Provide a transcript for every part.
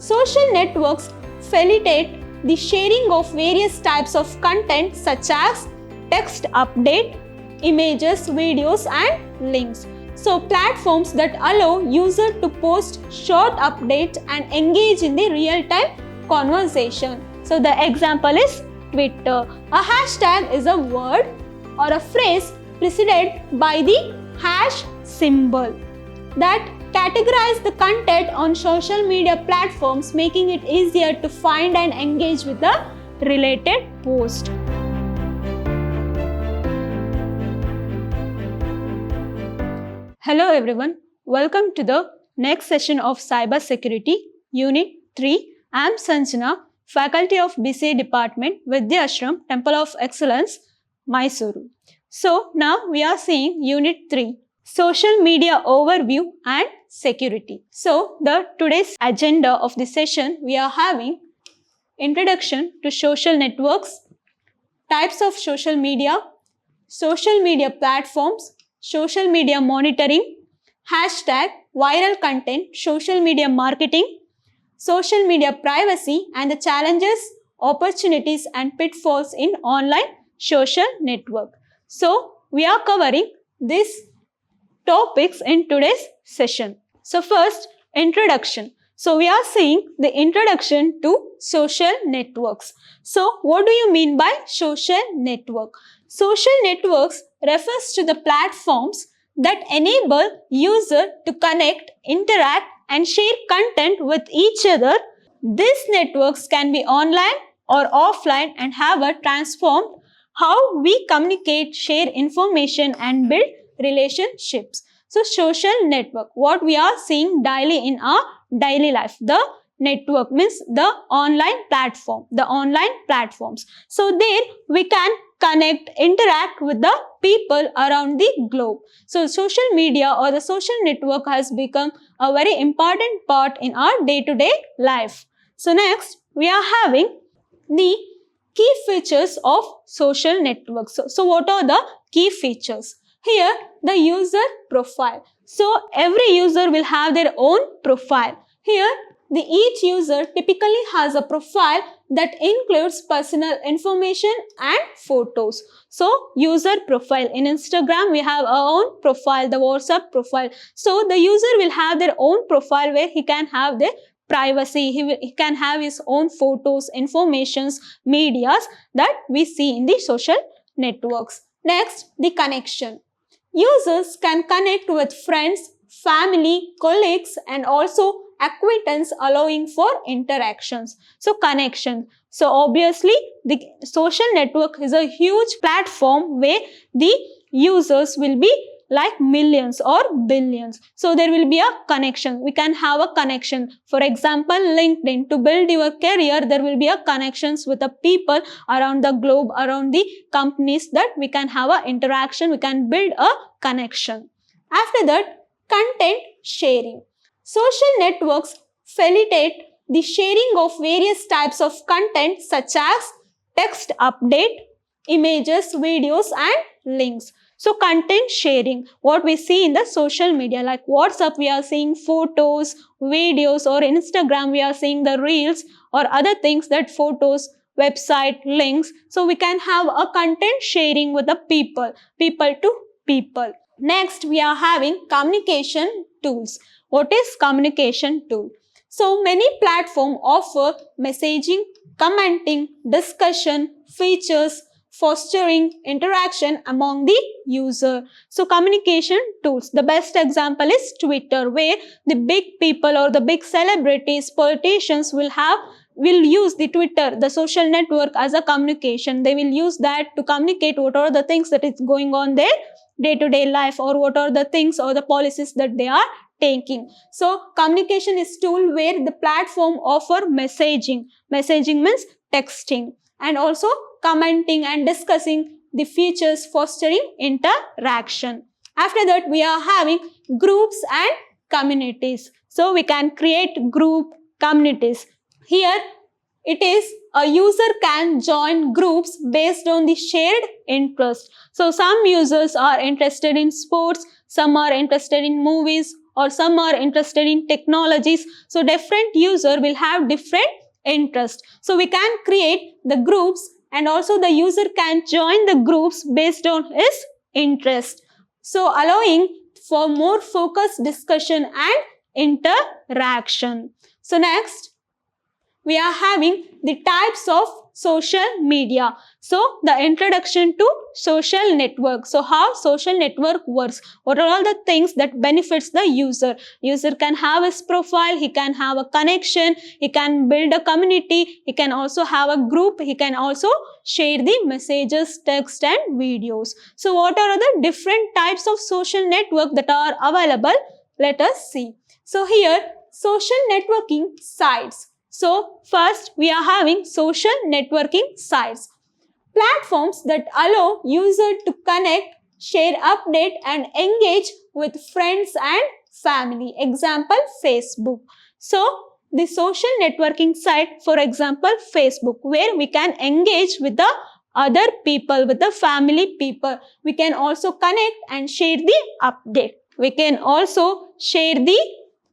Social networks facilitate the sharing of various types of content such as text update, images, videos and links. So platforms that allow users to post short updates and engage in the real-time conversation. So the example is Twitter. A hashtag is a word or a phrase preceded by the hash symbol that categorize the content on social media platforms, making it easier to find and engage with the related post. Hello everyone, welcome to the next session of Cyber Security, Unit 3. I am Sanjana, Faculty of BCA Department, Vidhyaashram, Temple of Excellence, MYSURU. So now we are seeing Unit 3. Social media overview and security. So today's agenda of the session, we are having introduction to social networks, types of social media platforms, social media monitoring, hashtag, viral content, social media marketing, social media privacy and the challenges, opportunities and pitfalls in online social network. So we are covering this topics in today's session. So first, introduction. So we are seeing the introduction to social networks. So what do you mean by social network? Social networks refers to the platforms that enable user to connect, interact and share content with each other. These networks can be online or offline and have transformed how we communicate, share information and build relationships. So social network, what we are seeing daily in our daily life. The network means the online platform, the online platforms. So there we can connect, interact with the people around the globe. So social media or the social network has become a very important part in our day-to-day life. So next we are having the key features of social networks. So what are the key features? Here, the user profile. So every user will have their own profile. Here, each user typically has a profile that includes personal information and photos. So user profile. In Instagram, we have our own profile, the WhatsApp profile. So the user will have their own profile where he can have their privacy. He can have his own photos, informations, medias that we see in the social networks. Next, the connection. Users can connect with friends, family, colleagues and also acquaintance, allowing for interactions. So connection. So obviously the social network is a huge platform where the users will be like millions or billions. So there will be a connection. We can have a connection. For example, LinkedIn. To build your career, there will be a connections with the people around the globe, around the companies that we can have a interaction. We can build a connection. After that, content sharing. Social networks facilitate the sharing of various types of content such as text update, images, videos and links. So content sharing, what we see in the social media like WhatsApp, we are seeing photos, videos, or Instagram, we are seeing the reels or other things that photos, website, links. So we can have a content sharing with the people to people. Next, we are having communication tools. What is communication tool? So many platforms offer messaging, commenting, discussion, features, fostering interaction among the user. So communication tools. The best example is Twitter, where the big people or the big celebrities, politicians will use the Twitter, the social network as a communication. They will use that to communicate what are the things that is going on their day-to-day life or what are the things or the policies that they are taking. So communication is tool where the platform offer messaging. Messaging means texting and also commenting and discussing the features fostering interaction. After that, we are having groups and communities. So we can create group communities. Here it is a user can join groups based on the shared interest. So some users are interested in sports, some are interested in movies or some are interested in technologies. So different user will have different interest. So we can create the groups and also the user can join the groups based on his interest. So allowing for more focused discussion and interaction. So next, we are having the types of social media. So the introduction to social network. So how social network works. What are all the things that benefits the user? User can have his profile, he can have a connection, he can build a community, he can also have a group, he can also share the messages, text and videos. So what are the different types of social network that are available? Let us see. So here, social networking sites. So first we are having social networking sites. Platforms that allow user to connect, share update and engage with friends and family. Example, Facebook. So the social networking site, for example, Facebook, where we can engage with the other people, with the family people. We can also connect and share the update. We can also share the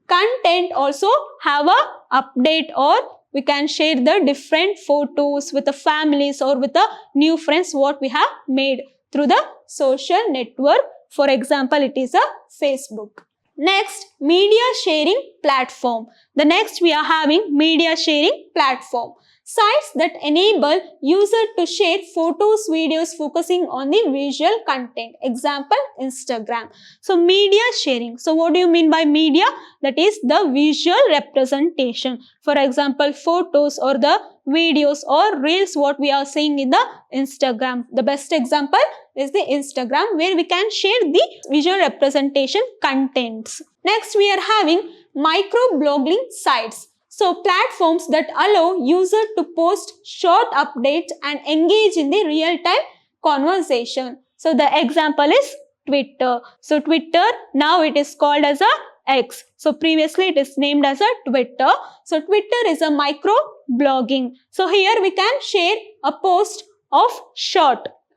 content, also have a update, or we can share the different photos with the families or with the new friends what we have made through the social network. For example, it is a Facebook. Next, media sharing platform. The next we are having media sharing platform. Sites that enable user to share photos, videos focusing on the visual content. Example, Instagram. So media sharing. So what do you mean by media? That is the visual representation. For example, photos or the videos or reels what we are seeing in the Instagram. The best example is the Instagram, where we can share the visual representation contents. Next, we are having microblogging sites. So platforms that allow user to post short updates and engage in the real-time conversation. So the example is Twitter. So Twitter, now it is called as a X. So previously it is named as a Twitter. So Twitter is a microblogging. So here we can share a post of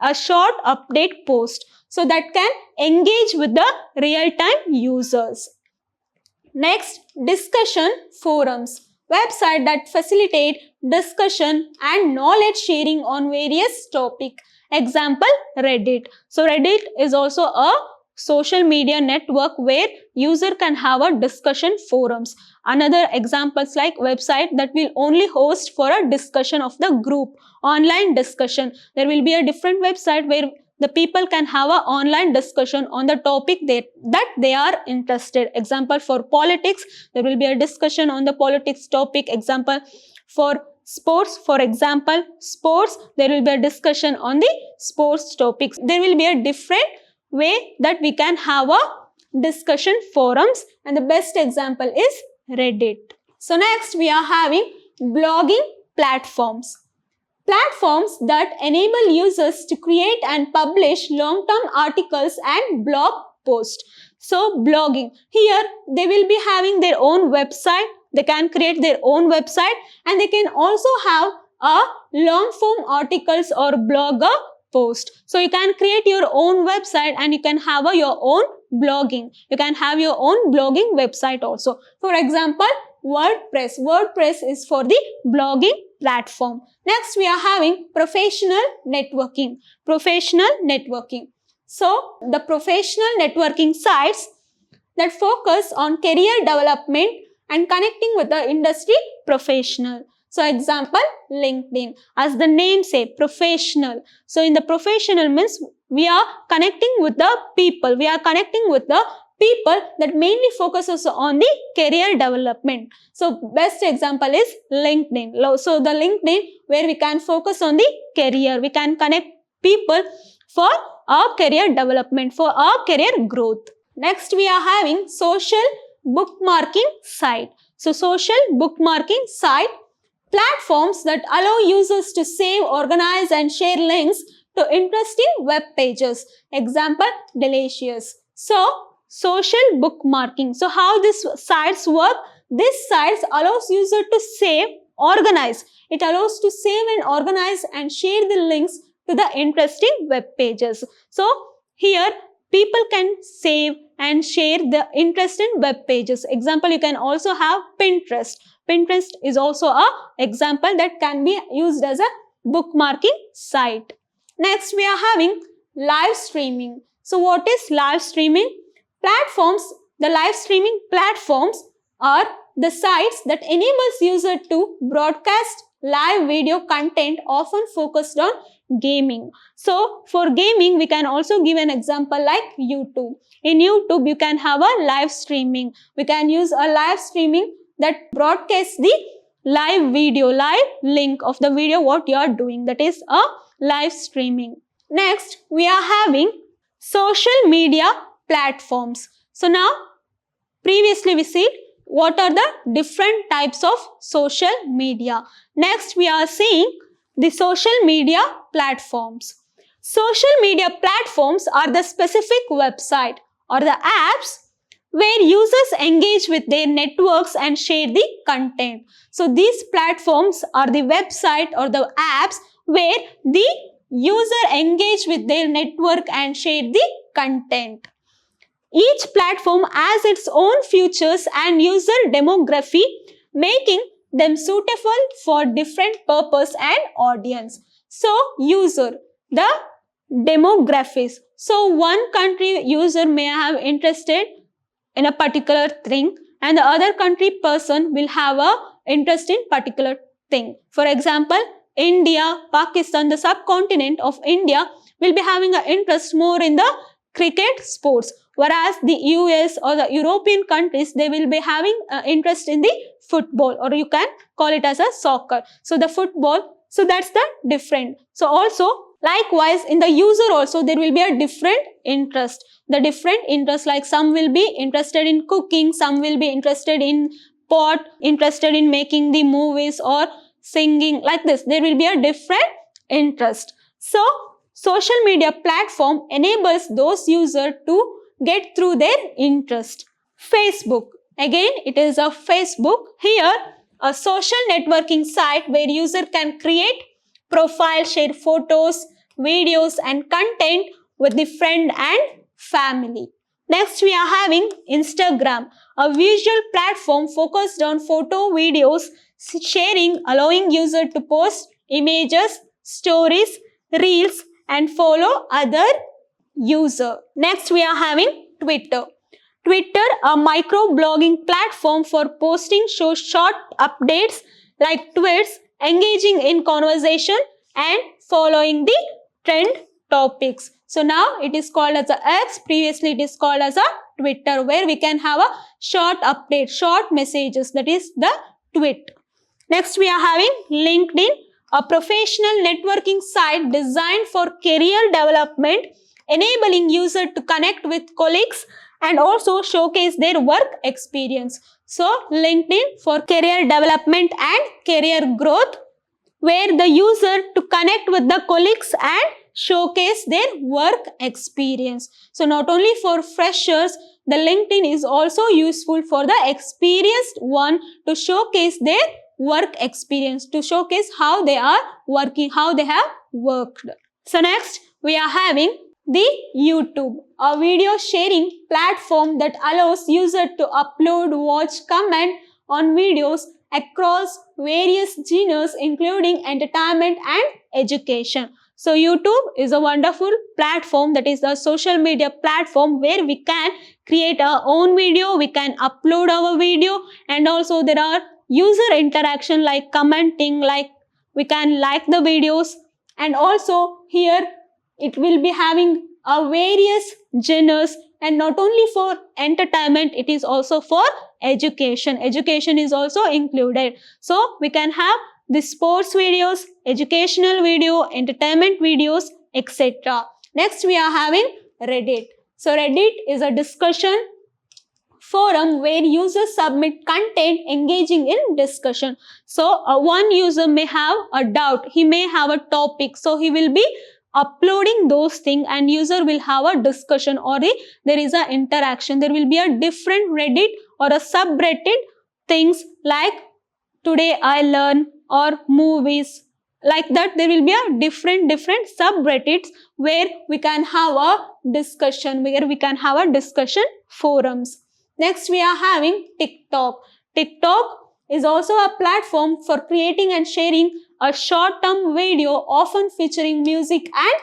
a short update post. So that can engage with the real-time users. Next, discussion forums. Website that facilitate discussion and knowledge sharing on various topics. Example, Reddit. So Reddit is also a social media network where user can have a discussion forums. Another examples like website that will only host for a discussion of the group, online discussion. There will be a different website where the people can have an online discussion on the topic that they are interested. Example, for politics, there will be a discussion on the politics topic. Example, for sports, for example, sports, there will be a discussion on the sports topics. There will be a different way that we can have a discussion forums, and the best example is Reddit. So next, we are having blogging platforms. Platforms that enable users to create and publish long-term articles and blog posts. So blogging, here they will be having their own website. They can create their own website and they can also have a long-form articles or blogger post. So you can create your own website and you can have your own blogging. You can have your own blogging website also. For example, WordPress. WordPress is for the blogging platform. Next, we are having professional networking. Professional networking. So, the professional networking sites that focus on career development and connecting with the industry professional. So, example, LinkedIn. As the name say, professional. So, in the professional means we are connecting with the people. We are connecting with the people that mainly focuses on the career development. So, best example is LinkedIn. So, the LinkedIn where we can focus on the career. We can connect people for our career development, for our career growth. Next, we are having social bookmarking site. So, social bookmarking site, platforms that allow users to save, organize and share links to interesting web pages. Example, Delicious. So, social bookmarking. So, how these sites work? These sites allows user to save, organize. It allows to save and organize and share the links to the interesting web pages. So, here people can save and share the interest in web pages. Example, you can also have Pinterest. Pinterest is also a example that can be used as a bookmarking site. Next, we are having live streaming. So what is live streaming? The live streaming platforms are the sites that enables user to broadcast live video content, often focused on gaming. So for gaming, we can also give an example like YouTube. In YouTube, you can have a live streaming. We can use a live streaming that broadcasts the live video, live link of the video what you are doing. That is a live streaming. Next, we are having social media platforms. So now, previously we see what are the different types of social media. Next, we are seeing the social media platforms. Social media platforms are the specific website or the apps where users engage with their networks and share the content. So these platforms are the website or the apps where the user engage with their network and share the content. Each platform has its own features and user demography, making them suitable for different purpose and audience. So user, the demographics. So one country user may have interested in a particular thing and the other country person will have a interest in particular thing. For example, India, Pakistan, the subcontinent of India will be having an interest more in the cricket sports, whereas the US or the European countries, they will be having interest in the football, or you can call it as a soccer. So the football, so that's the different. So also likewise in the user also there will be a different interest. The different interest, like some will be interested in cooking, some will be interested in sport, interested in making the movies or singing, like this. There will be a different interest. So social media platform enables those users to get through their interest. Facebook. Again, it is a Facebook. Here, a social networking site where user can create profile, share photos, videos and content with the friend and family. Next, we are having Instagram, a visual platform focused on photo, videos, sharing, allowing user to post images, stories, reels and follow other user. Next, we are having Twitter. Twitter, a micro-blogging platform for posting short updates like tweets, engaging in conversation and following the trend topics. So now it is called as a X. Previously it is called as a Twitter, where we can have a short update, short messages, that is the tweet. Next, we are having LinkedIn, a professional networking site designed for career development, enabling users to connect with colleagues and also showcase their work experience. So LinkedIn for career development and career growth, where the user to connect with the colleagues and showcase their work experience. So not only for freshers, the LinkedIn is also useful for the experienced one to showcase their work experience, to showcase how they are working, how they have worked. So next, we are having the YouTube, a video sharing platform that allows users to upload, watch, comment on videos across various genres, including entertainment and education. So YouTube is a wonderful platform, that is a social media platform where we can create our own video, we can upload our video, and also there are user interaction like commenting, like we can like the videos, and also here it will be having a various genres, and not only for entertainment, it is also for education. Education is also included. So we can have the sports videos, educational video, entertainment videos, etc. Next, we are having Reddit. So Reddit is a discussion forum where users submit content engaging in discussion. So one user may have a doubt, he may have a topic, so he will be uploading those things and user will have a discussion, or there is an interaction. There will be a different Reddit or a subreddit things like today I learn or movies, like that there will be a different subreddits where we can have a discussion, forums. Next we are having TikTok. TikTok is also a platform for creating and sharing a short-term video often featuring music and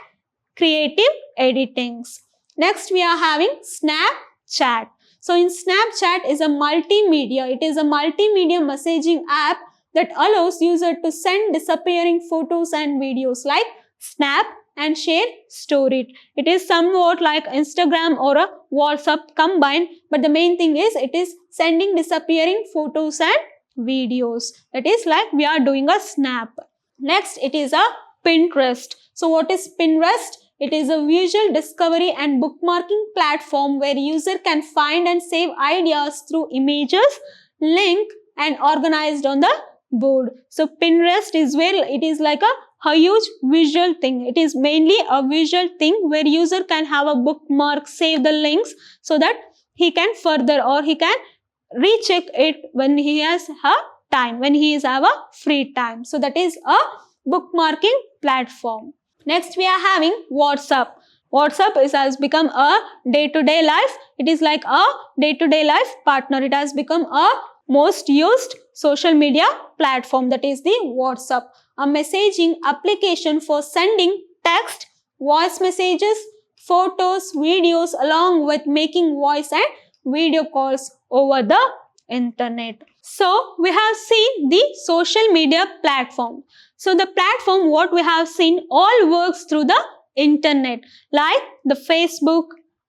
creative editings. Next we are having Snapchat. So in Snapchat is a multimedia. It is a multimedia messaging app that allows user to send disappearing photos and videos like snap and share story. It is somewhat like Instagram or a WhatsApp combined, but the main thing is it is sending disappearing photos and videos. That is like we are doing a snap. Next it is a Pinterest. So what is Pinterest? It is a visual discovery and bookmarking platform where user can find and save ideas through images, link and organized on the board. So Pinterest is where it is like a huge visual thing. It is mainly a visual thing where user can have a bookmark, save the links so that he can further or he can recheck it when he has a time, when he is have a free time. So that is a bookmarking platform. Next we are having WhatsApp. WhatsApp has become a day-to-day life. It is like a day-to-day life partner. It has become a most used social media platform, that is the WhatsApp, a messaging application for sending text, voice messages, photos, videos along with making voice and video calls over the internet. So we have seen the social media platform. So the platform what we have seen all works through the internet, like the Facebook,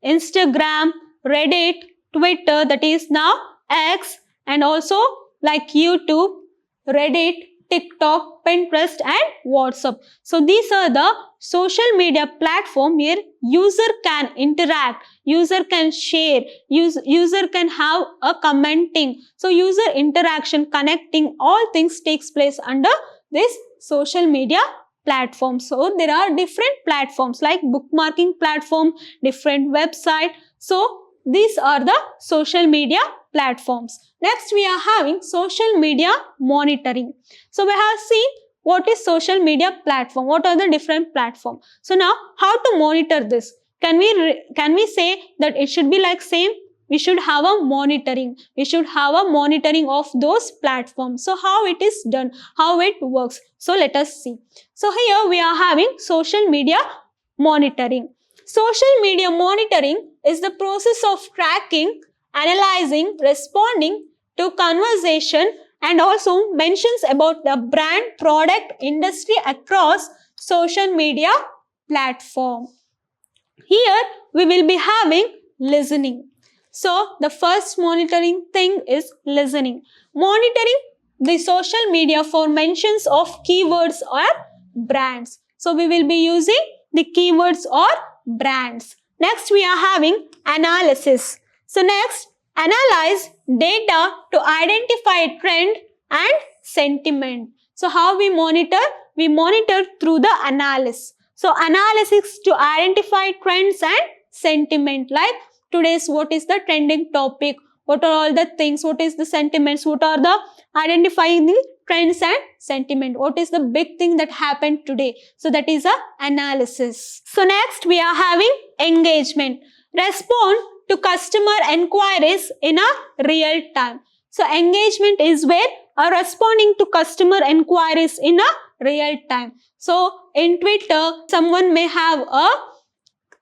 Instagram, Reddit, Twitter, that is now X, and also like YouTube, Reddit, TikTok, Pinterest and WhatsApp. So these are the social media platform where user can interact, user can share, user can have a commenting. So user interaction, connecting, all things takes place under this social media platform. So there are different platforms like bookmarking platform, different website. So these are the social media platforms. Next we are having social media monitoring. So we have seen what is social media platform, what are the different platforms. So now how to monitor this? Can we say that it should be like same? We should have a monitoring. We should have a monitoring of those platforms. So how it is done, how it works. So let us see. So here we are having social media monitoring. Social media monitoring is the process of tracking, analyzing, responding to conversation and also mentions about the brand, product, industry across social media platform. Here we will be having listening. So the first monitoring thing is listening. Monitoring the social media for mentions of keywords or brands. So we will be using the keywords or brands. Next we are having analysis. So next, analyze data to identify trend and sentiment. So how we monitor? We monitor through the analysis. So analysis to identify trends and sentiment, like today's what is the trending topic, what are all the things, what is the sentiments, what are the identifying the trends and sentiment, what is the big thing that happened today. So that is a analysis. So next we are having engagement. Respond to customer enquiries in a real time. So engagement is where responding to customer enquiries in a real time. So in Twitter, someone may have a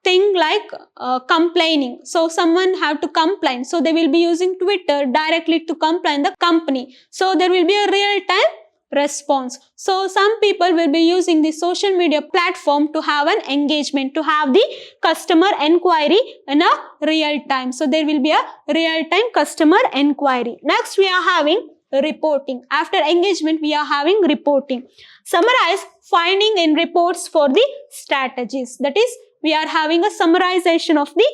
thing like complaining. So someone have to complain. So they will be using Twitter directly to complain the company. So there will be a real time response. So some people will be using the social media platform to have an engagement, to have the customer enquiry in a real time. So there will be a real time customer enquiry. Next we are having reporting. After engagement we are having reporting. Summarize finding in reports for the strategies. That is, we are having a summarization of the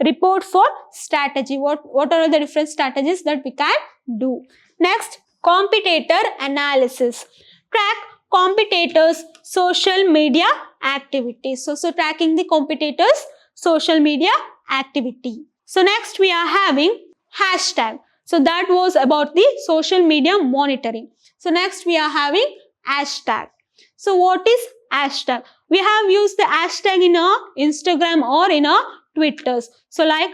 report for strategy. What are the different strategies that we can do. Next, competitor analysis. Track competitors' social media activities. So tracking the competitors' social media activity. So next we are having hashtag. So that was about the social media monitoring. So next we are having hashtag. So what is hashtag? We have used the hashtag in our Instagram or in our Twitters. So like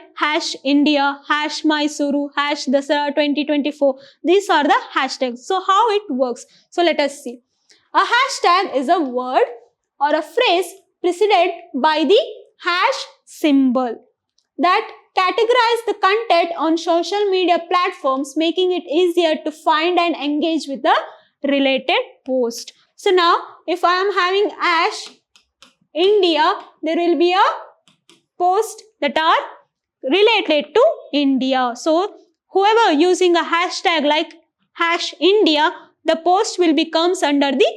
#India, #MYSURU, #Dasara 2024. These are the hashtags. So how it works? So let us see. A hashtag is a word or a phrase preceded by the hash symbol that categorize the content on social media platforms, making it easier to find and engage with the related post. So now, if I am having #India, there will be a post that are related to India. So whoever using a hashtag like #India, the post will becomes under the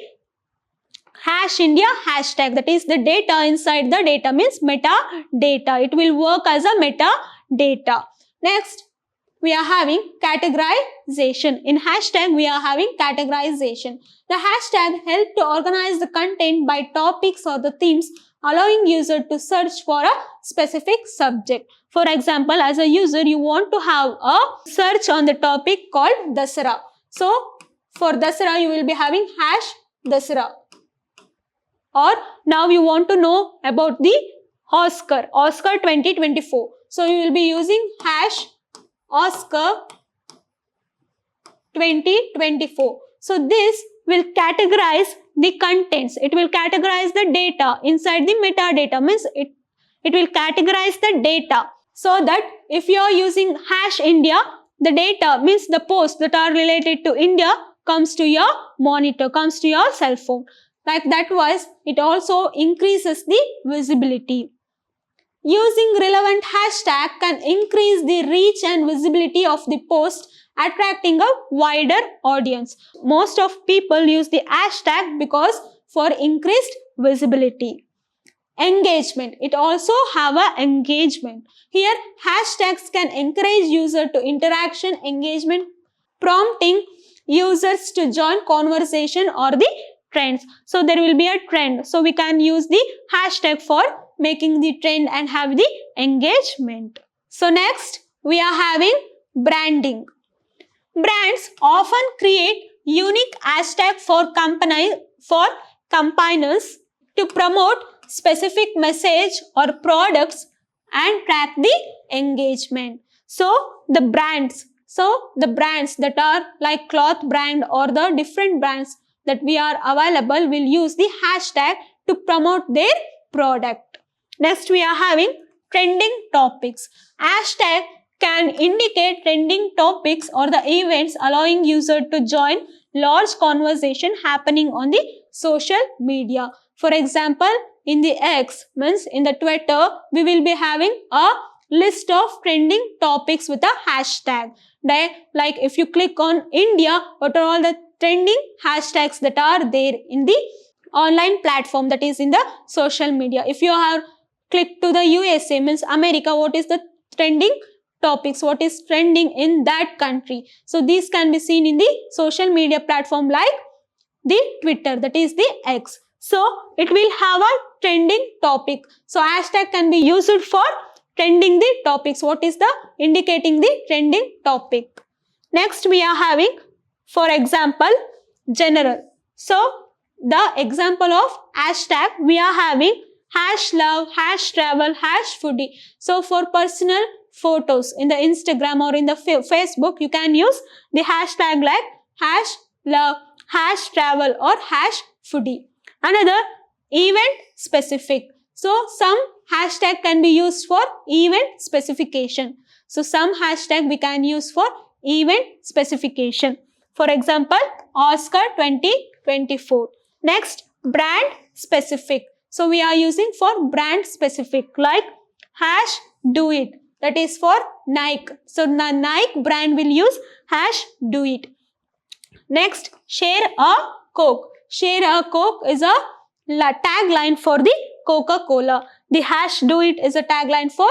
#India hashtag. That is the data inside the data means metadata. It will work as a metadata. Next, we are having categorization. In hashtag, we are having categorization. The hashtag help to organize the content by topics or the themes, allowing user to search for a specific subject. For example, as a user, you want to have a search on the topic called Dasara. So, for Dasara, you will be having #Dasara. Or now you want to know about the Oscar 2024. So you will be using #Oscar 2024. So this will categorize the contents. It will categorize the data inside the metadata. Means it will categorize the data. So that if you are using #India, the data means the posts that are related to India comes to your monitor, comes to your cell phone. Like that was, it also increases the visibility. Using relevant hashtag can increase the reach and visibility of the post, attracting a wider audience. Most of people use the hashtag because for increased visibility. Engagement. It also have a engagement. Here, hashtags can encourage user to interaction, engagement, prompting users to join conversation or the trends. So there will be a trend. So we can use the hashtag for making the trend and have the engagement. So next, we are having branding. Brands often create unique hashtag for campaigners to promote specific message or products and track the engagement. So the brands that are like cloth brand or the different brands that we are available will use the hashtag to promote their product. Next, we are having trending topics. Hashtag can indicate trending topics or the events, allowing user to join large conversation happening on the social media. For example, in the X, means in the Twitter, we will be having a list of trending topics with a hashtag. Like if you click on India, what are all the trending hashtags that are there in the online platform, that is in the social media. If you have clicked to the USA, means America, what is the trending topics, what is trending in that country. So these can be seen in the social media platform like the Twitter, that is the X. So it will have a trending topic. So hashtag can be used for trending the topics. What is the indicating the trending topic? Next, we are having, for example, general. So the example of hashtag, we are having #love, #travel, #foodie. So for personal photos in the Instagram or in the Facebook, you can use the hashtag like #love, #travel or #foodie. Another, event specific. So some hashtag can be used for event specification. So some hashtag we can use for event specification. For example, Oscar 2024. Next, brand specific. So we are using for brand specific like #doit. That is for Nike. So the Nike brand will use #doit. Next, share a Coke. Share a Coke is a tagline for the Coca-Cola. The #doit is a tagline for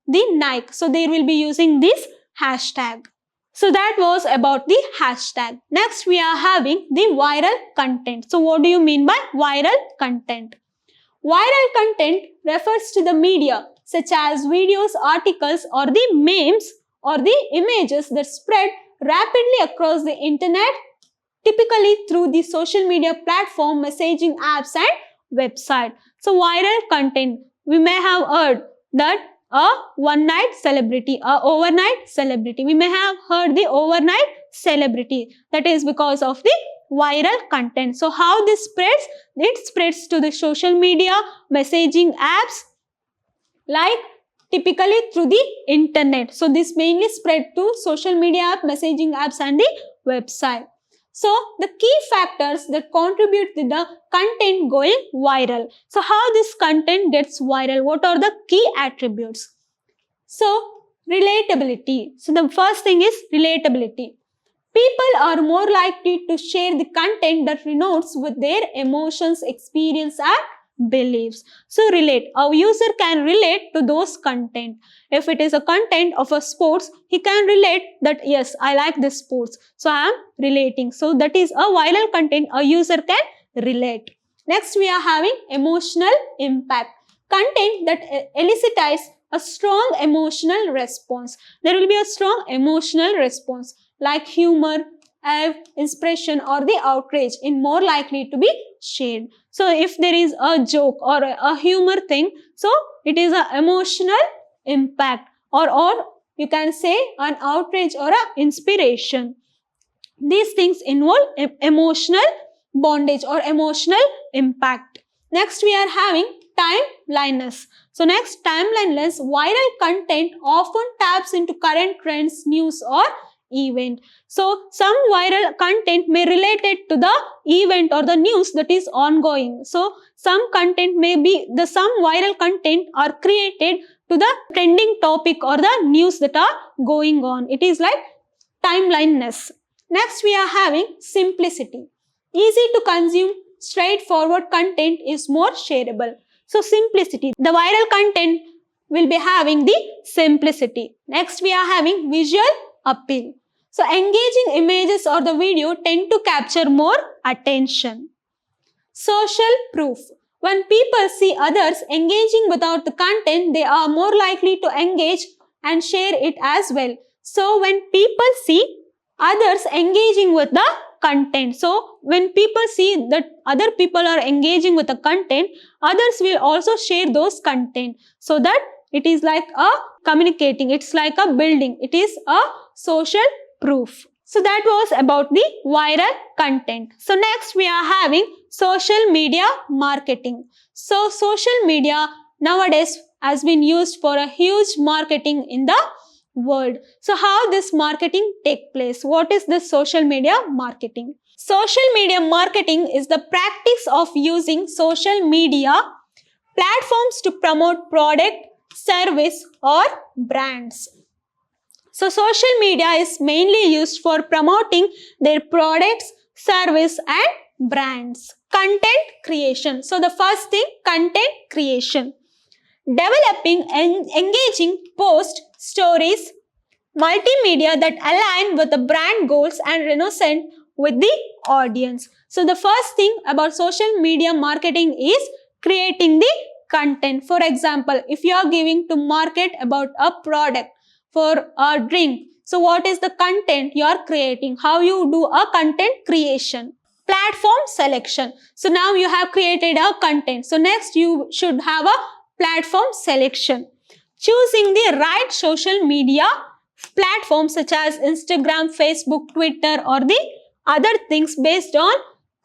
the Nike. So they will be using this hashtag. So that was about the hashtag. Next, we are having the viral content. So what do you mean by viral content? Viral content refers to the media such as videos, articles, or the memes or the images that spread rapidly across the internet typically through the social media platform, messaging apps and website. So viral content, we may have heard that a one night celebrity, a overnight celebrity. We may have heard the overnight celebrity. That is because of the viral content. So how this spreads? It spreads to the social media, messaging apps, like typically through the internet. So this mainly spread to social media app, messaging apps and the website. So the key factors that contribute to the content going viral. So how this content gets viral? What are the key attributes? So relatability. So the first thing is relatability. People are more likely to share the content that resonates with their emotions, experience and beliefs. So relate. A user can relate to those content. If it is a content of a sports, he can relate that yes, I like this sports. So I am relating. So that is a viral content a user can relate. Next we are having emotional impact. Content that elicits a strong emotional response. There will be a strong emotional response like humor, inspiration or the outrage in more likely to be shared. So if there is a joke or a humor thing, so it is an emotional impact or you can say an outrage or an inspiration. These things involve emotional bondage or emotional impact. Next we are having timeliness. So next, timeliness. Viral content often taps into current trends, news or event. So some viral content may relate it to the event or the news that is ongoing. So some content may be some viral content are created to the trending topic or the news that are going on. It is like timeliness. Next we are having simplicity. Easy to consume, straightforward content is more shareable. So simplicity. The viral content will be having the simplicity. Next we are having visual appeal. So engaging images or the video tend to capture more attention. Social proof. When people see others engaging without the content, they are more likely to engage and share it as well. So when people see others engaging with the content, so when people see that other people are engaging with the content, others will also share those content. So that it is like a communicating, it's like a building, it is a social proof. So that was about the viral content. So next we are having social media marketing. So social media nowadays has been used for a huge marketing in the world. So how this marketing take place? What is this social media marketing? Social media marketing is the practice of using social media platforms to promote product, service or brands. So social media is mainly used for promoting their products, service and brands. Content creation. So the first thing, content creation. Developing and engaging post, stories, multimedia that align with the brand goals and resonate with the audience. So the first thing about social media marketing is creating the content. For example, if you are giving to market about a product for a drink, so what is the content you are creating? How you do a content creation? Platform selection. So now you have created a content. So next you should have a platform selection. Choosing the right social media platforms such as Instagram, Facebook, Twitter or the other things based on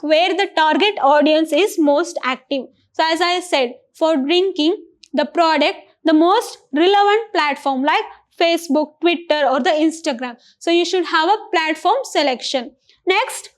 where the target audience is most active. So as I said, for drinking the product, the most relevant platform like Facebook, Twitter or the Instagram. So you should have a platform selection. Next,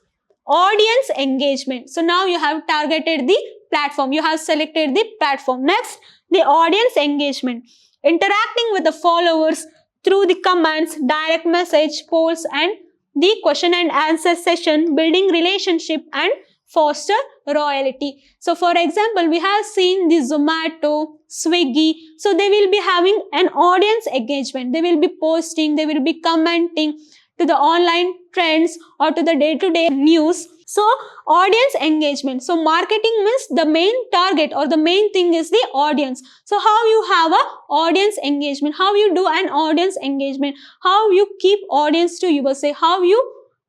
audience engagement. So now you have targeted the platform. You have selected the platform. Next, the audience engagement. Interacting with the followers through the comments, direct message, polls and the question and answer session, building relationship and foster loyalty. So for example, we have seen the Zomato, Swiggy. So they will be having an audience engagement. They will be posting, they will be commenting to the online trends or to the day-to-day news. So audience engagement. So marketing means the main target or the main thing is the audience. So how you have a audience engagement, how you do an audience engagement, how you keep audience to yourself, how you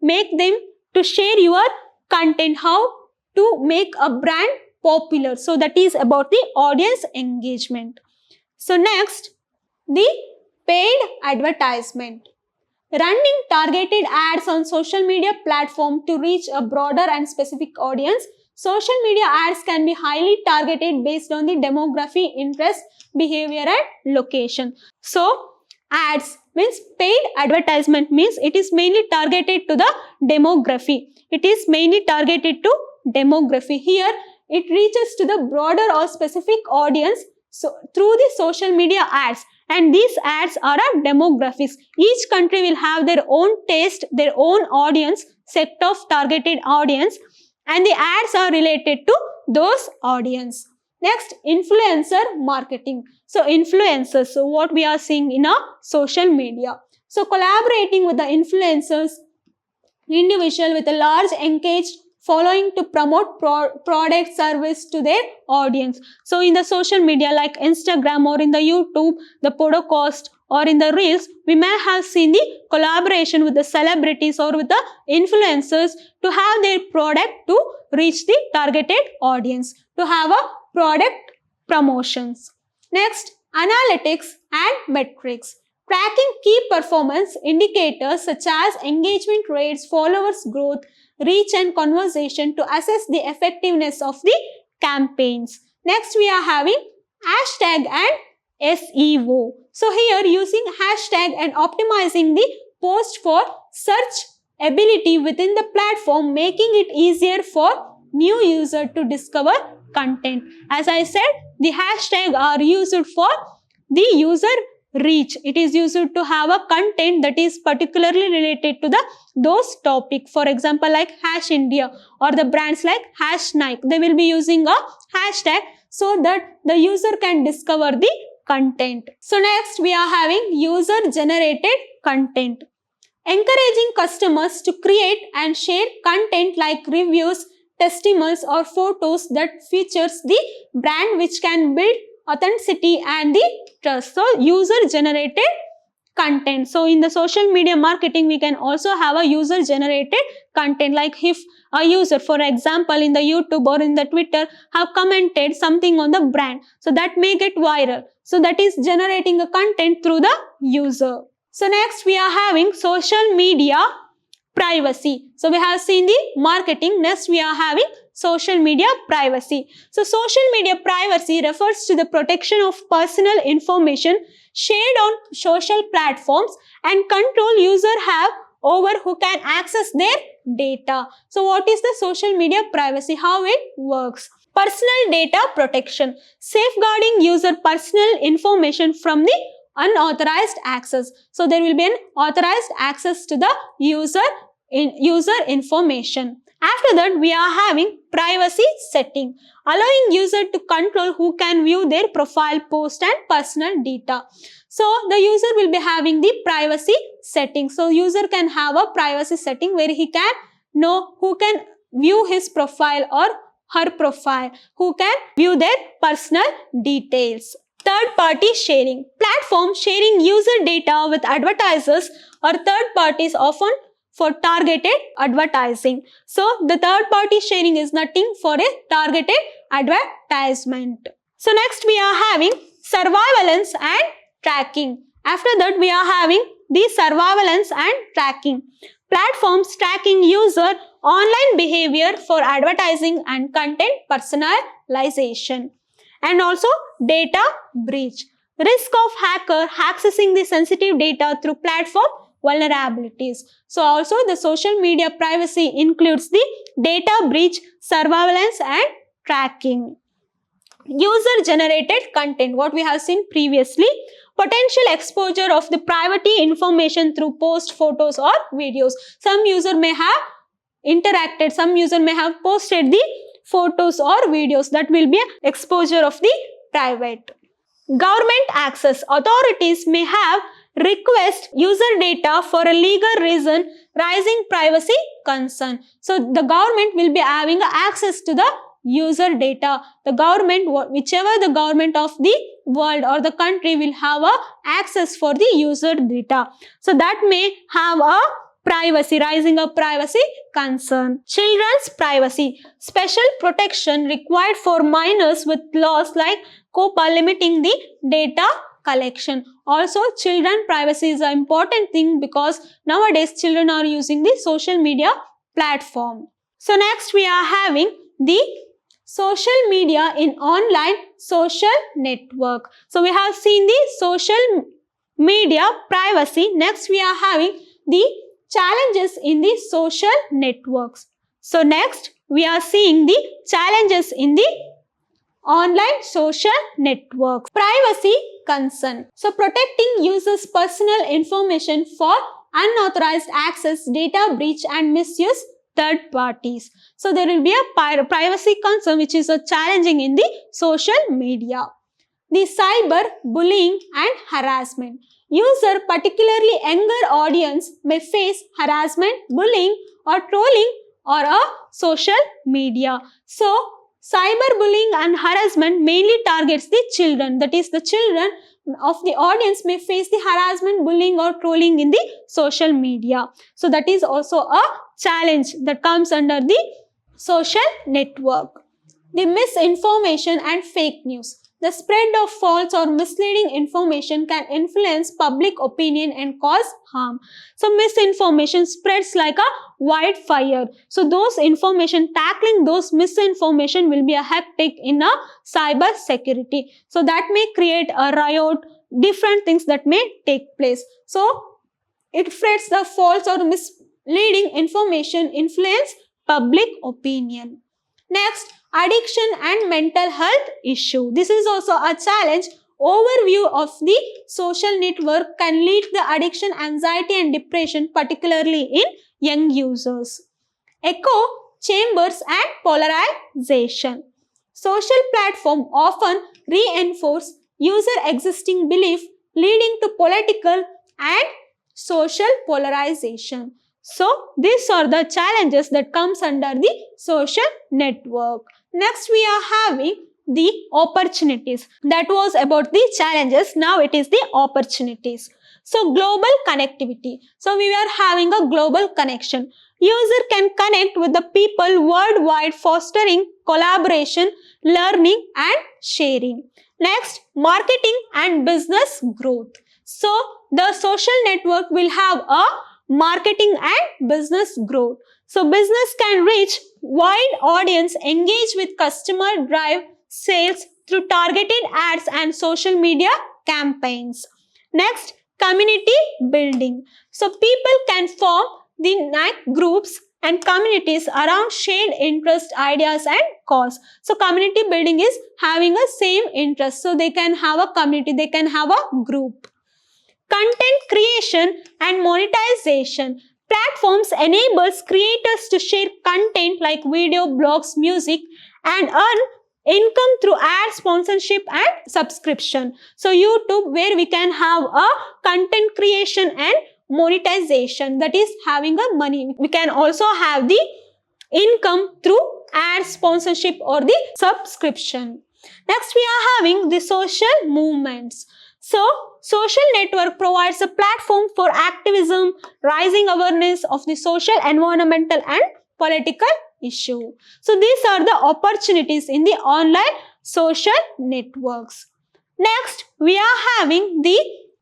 make them to share your content, how to make a brand popular. So that is about the audience engagement. So next, the paid advertisement. Running targeted ads on social media platform to reach a broader and specific audience. Social media ads can be highly targeted based on the demography, interest, behavior and location. So ads means paid advertisement means it is mainly targeted to the demography. It is mainly targeted to demography. Here it reaches to the broader or specific audience through the social media ads. And these ads are a demographics. Each country will have their own taste, their own audience, set of targeted audience, and the ads are related to those audience. Next, influencer marketing. So influencers, so what we are seeing in a social media. So collaborating with the influencers, individual with a large engaged following to promote product service to their audience. So in the social media like Instagram or in the YouTube, the podcast or in the Reels, we may have seen the collaboration with the celebrities or with the influencers to have their product to reach the targeted audience, to have a product promotions. Next, analytics and metrics. Tracking key performance indicators such as engagement rates, followers growth, reach and conversation to assess the effectiveness of the campaigns. Next, we are having hashtag and SEO. So here using hashtag and optimizing the post for search ability within the platform, making it easier for new user to discover content. As I said, the hashtag are used for the user reach. It is used to have a content that is particularly related to those topic. For example, like Hash India or the brands like Hash Nike, they will be using a hashtag so that the user can discover the content. So next we are having user generated content. Encouraging customers to create and share content like reviews, testimonials or photos that features the brand, which can build authenticity and the trust. So user generated content. So in the social media marketing, we can also have a user generated content, like if a user, for example, in the YouTube or in the Twitter have commented something on the brand, so that may get viral. So that is generating a content through the user. So next we are having social media privacy. So we have seen the marketing. Next we are having social media privacy. So social media privacy refers to the protection of personal information shared on social platforms and control users have over who can access their data. So what is the social media privacy? How it works? Personal data protection, safeguarding user personal information from the unauthorized access. So there will be an authorized access to the user information. After that, we are having privacy setting, allowing user to control who can view their profile, post and personal data. So the user will be having the privacy setting. So user can have a privacy setting where he can know who can view his profile or her profile, who can view their personal details. Third party sharing, platform sharing user data with advertisers or third parties, often for targeted advertising. So the third party sharing is nothing for a targeted advertisement. So next we are having surveillance and tracking. After that we are having the surveillance and tracking. Platforms tracking user online behavior for advertising and content personalization. And also data breach. Risk of hacker accessing the sensitive data through platform vulnerabilities. So also the social media privacy includes the data breach, surveillance and tracking. User generated content, what we have seen previously. Potential exposure of the privacy information through post, photos or videos. Some user may have interacted, some user may have posted the photos or videos, that will be exposure of the private. Government access. Authorities may have request user data for a legal reason, raising privacy concern. So the government will be having access to the user data. The government, whichever the government of the world or the country, will have a access for the user data. So that may have a privacy, rising of privacy concern. Children's privacy, special protection required for minors with laws like COPPA limiting the data collection. Also, children privacy is an important thing because nowadays children are using the social media platform. So next we are having the social media in online social network. So we have seen the social media privacy. Next we are having the challenges in the social networks. So next we are seeing the challenges in the online social networks. Privacy concern. So protecting users' personal information for unauthorized access, data breach and misuse third parties. So there will be a privacy concern which is challenging in the social media. The cyber bullying and harassment. User, particularly younger audience, may face harassment, bullying or trolling or a social media. So cyberbullying and harassment mainly targets the children. That is, the children of the audience may face the harassment, bullying or trolling in the social media. So that is also a challenge that comes under the social network. The misinformation and fake news. The spread of false or misleading information can influence public opinion and cause harm. So misinformation spreads like a wildfire. So those information, tackling those misinformation will be a hectic in a cyber security. So that may create a riot, different things that may take place. So it spreads the false or misleading information, influence public opinion. Next, addiction and mental health issue. This is also a challenge. Overview of the social network can lead to the addiction, anxiety and depression, particularly in young users. Echo chambers and polarization. Social platforms often reinforce user existing belief, leading to political and social polarization. So these are the challenges that comes under the social network. Next we are having the opportunities. That was about the challenges. Now it is the opportunities. So global connectivity. So we are having a global connection. User can connect with the people worldwide, fostering collaboration, learning and sharing. Next, marketing and business growth. So the social network will have a marketing and business growth. So business can reach wide audience, engage with customer, drive sales through targeted ads and social media campaigns. Next, community building. So people can form the groups and communities around shared interest, ideas and cause. So community building is having a same interest. So they can have a community, they can have a group. Content creation and monetization. Platforms enables creators to share content like video, blogs, music and earn income through ad sponsorship and subscription. So YouTube, where we can have a content creation and monetization, that is having a money. We can also have the income through ad sponsorship or the subscription. Next we are having the social movements. So social network provides a platform for activism, raising awareness of the social, environmental and political issue. So these are the opportunities in the online social networks. Next, we are having the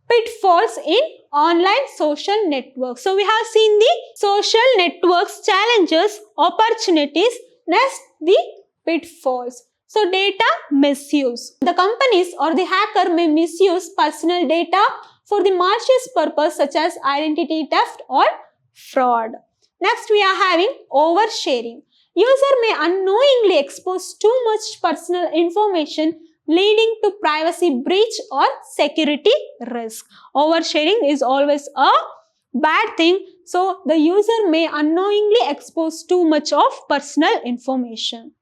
pitfalls in online social networks. So we have seen the social networks challenges, opportunities. Next, the pitfalls. So data misuse. The companies or the hacker may misuse personal data for the malicious purpose such as identity theft or fraud. Next, we are having oversharing. User may unknowingly expose too much personal information, leading to privacy breach or security risk. Oversharing is always a bad thing. So the user may unknowingly expose too much of personal information.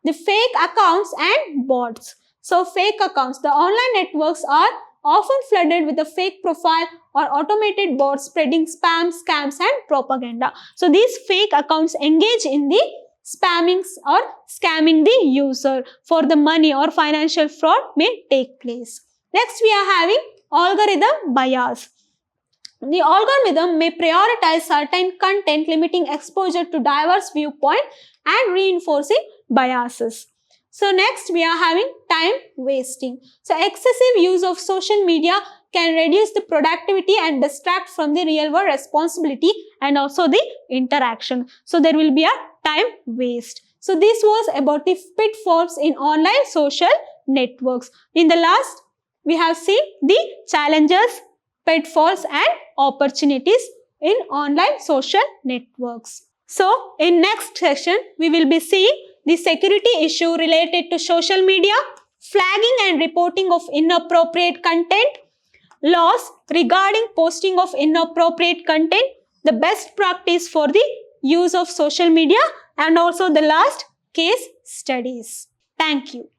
The fake accounts and bots. So fake accounts. The online networks are often flooded with a fake profile or automated bots spreading spam, scams and propaganda. So these fake accounts engage in the spamming or scamming the user for the money or financial fraud may take place. Next we are having algorithm bias. The algorithm may prioritize certain content, limiting exposure to diverse viewpoints and reinforcing biases. So next we are having time wasting. So excessive use of social media can reduce the productivity and distract from the real world responsibility and also the interaction. So there will be a time waste. So this was about the pitfalls in online social networks. In the last, we have seen the challenges, pitfalls and opportunities in online social networks. So in next session, we will be seeing the security issue related to social media, flagging and reporting of inappropriate content, laws regarding posting of inappropriate content, the best practice for the use of social media, and also the last case studies. Thank you.